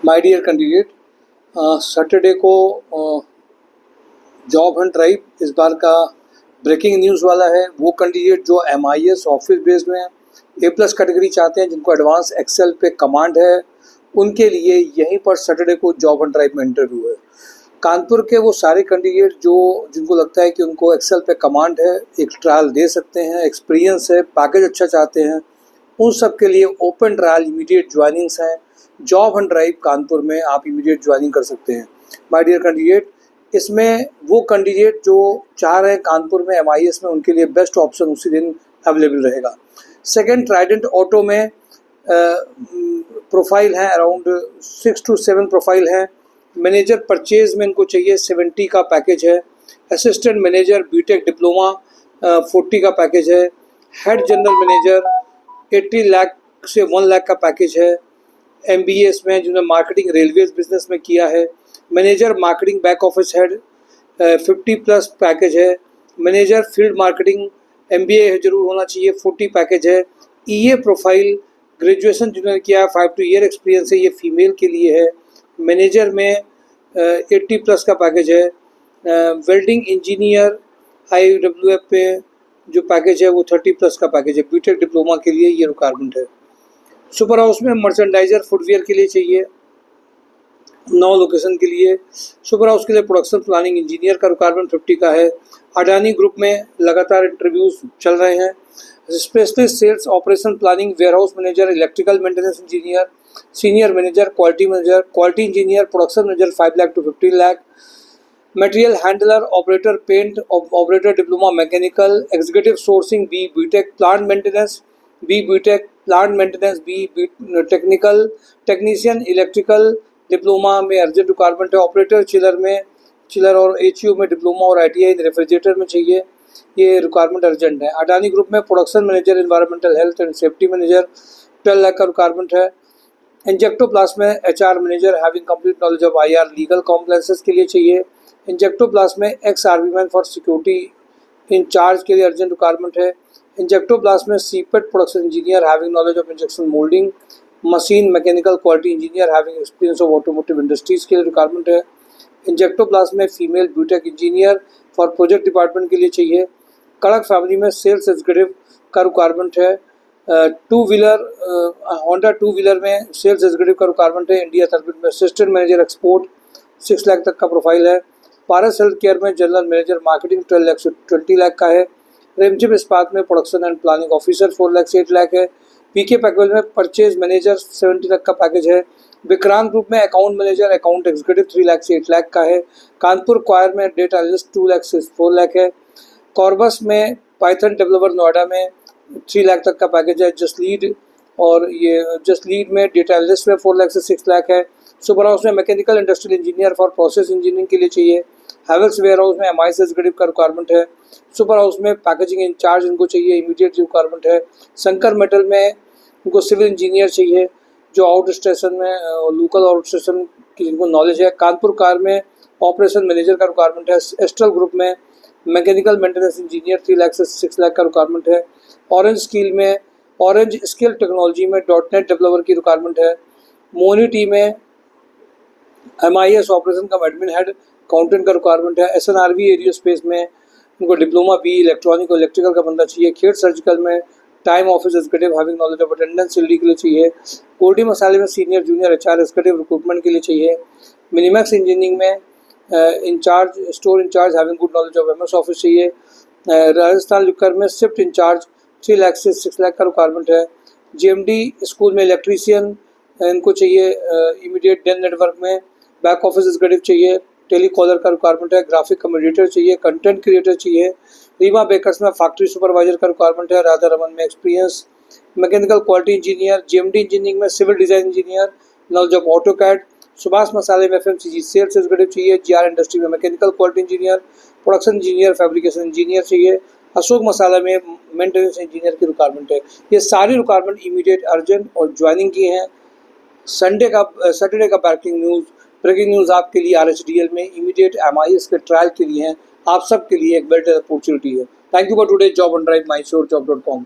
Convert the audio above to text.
My dear candidate, Saturday को job Hunt drive इस बार का ब्रेकिंग न्यूज़ वाला है। वो कैंडिडेट जो MIS ऑफिस बेस्ड में A+ कैटेगरी चाहते हैं, जिनको एडवांस एक्सेल पे कमांड है, उनके लिए यहीं पर सैटरडे को जॉब हंट ड्राइव में इंटरव्यू है। कानपुर के वो सारे कैंडिडेट जिनको लगता है कि उनको एक्सेल पे कमांड है, एक ट्रायल दे सकते हैं, एक्सपीरियंस है, पैकेज अच्छा चाहते हैं, उन सब के लिए ओपन ट्रायल इमीडिएट ज्वाइनिंग्स हैं। जॉब हंट ड्राइव कानपुर में आप इमीडिएट ज्वाइनिंग कर सकते हैं। माय डियर कैंडिडेट, इसमें वो कैंडिडेट जो चाह रहे हैं कानपुर में MIS में, उनके लिए बेस्ट ऑप्शन उसी दिन अवेलेबल रहेगा। सेकेंड, ट्राइडेंट ऑटो में प्रोफाइल हैं, अराउंड 6 to 7 प्रोफाइल हैं। मैनेजर परचेज में इनको चाहिए 70 का पैकेज है। असिस्टेंट मैनेजर BTech डिप्लोमा 40 का पैकेज है। हेड जनरल मैनेजर 80 लाख से 1 लाख का पैकेज है। MBA में जिन्होंने मार्केटिंग रेलवेज बिजनेस में किया है। Manager marketing back office head 50+ package है। मैनेजर फील्ड मार्केटिंग MBA जरूर होना चाहिए, 40 पैकेज है। EA प्रोफाइल ग्रेजुएशन जिन्होंने किया है, 5 to year एक्सपीरियंस है, ये फीमेल के लिए है। मैनेजर में 80+ का पैकेज है। वेल्डिंग इंजीनियर IWF पे जो पैकेज है वो 30+ का पैकेज है। BTech डिप्लोमा के लिए ये रिक्वायरमेंट है। सुपर हाउस में मर्चेंडाइजर फुटवियर के लिए चाहिए, 9 लोकेशन के लिए। सुपर हाउस के लिए प्रोडक्शन प्लानिंग इंजीनियर का रिक्वायरमेंट 50 का है। अडानी ग्रुप में लगातार इंटरव्यूज चल रहे हैं। Specialist sales operation planning warehouse manager, electrical maintenance engineer, senior manager, quality engineer, production manager 5 lakh to 15 lakh. Material handler, operator paint, operator diploma mechanical, executive sourcing BTech plant maintenance, BTech plant maintenance, technical technician electrical diploma में urgent requirement है। Operator chiller और HU में diploma और ITI refrigerator में चाहिए, ये requirement urgent है। Adani group में production manager, environmental health and safety manager 12 lakh का रिक्वायरमेंट है। इंजेक्टोप्लास्ट में HR manager having complete knowledge of IR legal compliances के लिए चाहिए। इंजेक्टोप्लास्ट में ex-army man for security incharge के लिए अर्जेंट रिक्वायरमेंट है। इंजेक्टोप्लास्ट में CPET production engineer having knowledge of injection moulding machine mechanical quality engineer having experience of automotive industries के लिए रिक्वायरमेंट है। इंजेक्टोप्लास्ट में female BTech engineer for project department के लिए चाहिए। कड़क फैमिली में सेल्स एग्जीक्यूटिव का रिक्वायरमेंट है। होंडा 2 व्हीलर में सेल्स एग्जीक्यूटिव का रिक्वायरमेंट है। इंडिया सर्विस में असिस्टेंट मैनेजर एक्सपोर्ट 6 लाख तक का प्रोफाइल है। पारस हेल्थ केयर में जनरल मैनेजर मार्केटिंग 12 लाख से 20 लाख का है। रेमजिम इस्पात में production and planning officer 4 lakh से 8 लाख है। PK पैकेज में परचेज मैनेजर 70 लाख का पैकेज है। विक्रांत ग्रुप में account manager account executive 3 lakh से 8 लाख का है। कानपुर क्वायर में डेटा एनालिस्ट 2 लाख से 4 लाख है। कॉर्बस में पाइथन डेवलपर नोएडा में 3 लाख तक का पैकेज है। जस्ट लीड में डेटा एनालिस्ट में 4 लाख से 6 लाख है। सुपर हाउस में mechanical industrial engineer for process engineering के लिए चाहिए। हैवेल्स वेयर हाउस में MIS एग्जीक्यूटिव का रिक्वायरमेंट है। सुपर हाउस में पैकेजिंग इंचार्ज इनको चाहिए, इमीडिएट रिक्वायरमेंट है। शंकर मेटल में इनको सिविल इंजीनियर चाहिए जो आउट स्टेशन में लोकल आउट स्टेशन की जिनको नॉलेज है। कानपुर कार में ऑपरेशन मैनेजर का रिक्वायरमेंट है। एस्ट्रल ग्रुप में मैकेनिकल मेंटेनेंस इंजीनियर 3 लाख से 6 लाख का रिक्वायरमेंट है। ऑरेंज स्किल टेक्नोलॉजी में .NET डेवलपर की रिक्वायरमेंट है। मोनिटी में MIS ऑपरेशन का एडमिन हेड अकाउंटेंट का रिक्वायरमेंट है। SNRV एरियोस्पेस में इनको डिप्लोमा BE इलेक्ट्रॉनिक और इलेक्ट्रिकल का बंदा चाहिए। खेत सर्जिकल में time office executive having knowledge of attendance LD के लिए चाहिए। गोल्डी मसाले में senior junior HR executive recruitment के लिए चाहिए। मिनीमैक्स इंजीनियरिंग में store incharge having good knowledge of MS office चाहिए। राजस्थान लिकर में शिफ्ट इंचार्ज 3 लाख से 6 लाख का रिक्वायरमेंट है। GMD स्कूल में इलेक्ट्रीशियन इनको चाहिए इमीडिएट। डेन नेटवर्क में बैक ऑफिस एग्जीक्यूटिव चाहिए। टेलीकॉलर का रिक्वायरमेंट है। ग्राफिक कम्युनिकेटर चाहिए। कंटेंट क्रिएटर चाहिए। रीमा बेकर्स में फैक्ट्री सुपरवाइजर का रिक्वायरमेंट है। राधा रमन में experience mechanical quality engineer. GMD engineering में civil design engineer knowledge of AutoCAD. Subhash Masale में FMCG सेल्स एग्जीक्यूटिव चाहिए। GR इंडस्ट्री में mechanical quality engineer, production engineer, fabrication engineer चाहिए। अशोक मसाला में मेंटेनेंस इंजीनियर की रिक्वायरमेंट है। ये सारी रिक्वायरमेंट इमीडिएट अर्जेंट और ज्वाइनिंग की हैं। सैटरडे का ब्रेकिंग न्यूज़ आपके लिए RHDL में इमीडिएट MIS के ट्रायल के लिए हैं। आप सब के लिए एक बेटर अपॉर्चुनिटी है। Thank you for today job on drive, mysurejob.com।